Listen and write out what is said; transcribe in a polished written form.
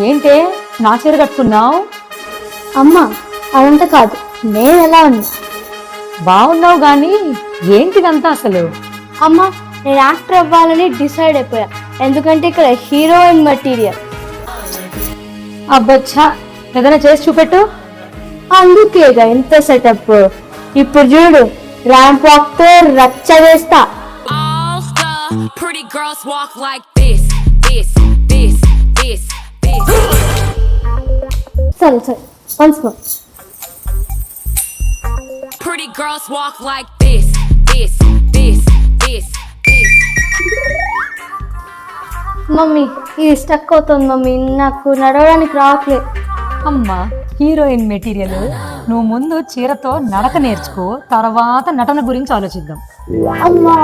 ఏంటే నా చీర కట్టుకున్నావు? అమ్మా అదంతా కాదు, నేను ఎలా ఉన్నా. బాగున్నావు గాని ఏంటిదంతా అసలు? అమ్మా నేను యాక్టర్ అవ్వాలని డిసైడ్ అయిపోయా, ఎందుకంటే ఇక్కడ హీరోయిన్ మెటీరియల్. అబ్బచ్చా, ఏదైనా చేసి చూపెట్టు. అందుకేగా ఎంత సెటప్. ఇప్పుడు చూడు, ర్యాంప్ వాక్ తో రచ్చ వేస్తా. All the pretty girls walk like this, this, this, this, this. సరే సరే, once more. Pretty girls walk like this, this, this, this, this. Mummy ఇది స్టక్ అవుతుంది మమ్మీ, నాకు నడవడానికి రావట్లేదు. అమ్మా హీరోయిన్ మెటీరియల్, నువ్వు ముందు చీరతో నడక నేర్చుకో, తర్వాత నటన గురించి ఆలోచిద్దాం. అమ్మా